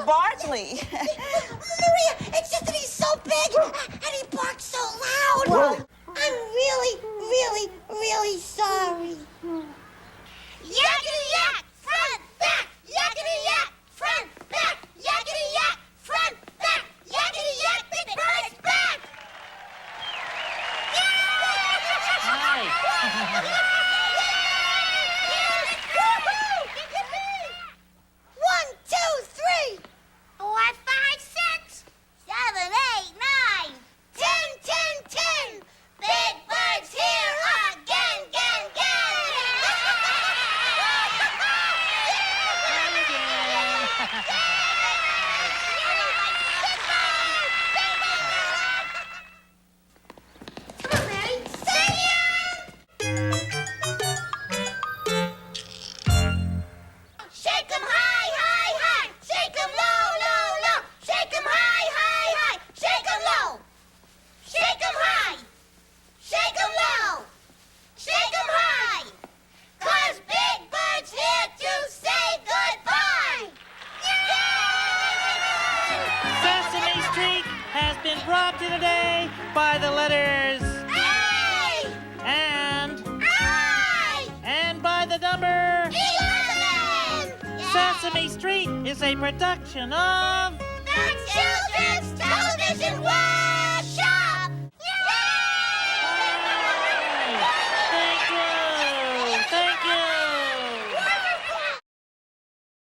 Bartley. Maria, it's just that he's so big and he barks so loud. Well, I'm really, really, really sorry. Yakety yak, front, back, yakety yak, front, back, yakety yak, front, back, yakety yak, Big Bird's back! Hi. 1, 2, 3, 4, 5, 6, 7, 8, 9, 10, 10, 10. Big Bird's here again, again, Come on, Maddie. Shake 'em high, high, high. Shake 'em low, low, low. Shake 'em high, high, high. Shake 'em low. Shake 'em high. Shake 'em low. Shake 'em high. 'Cause Big Bird's here to say goodbye. Sesame Street has been brought to today by the letters Hey! and by the number. 11! Sesame Street is a production of The Children's Television World!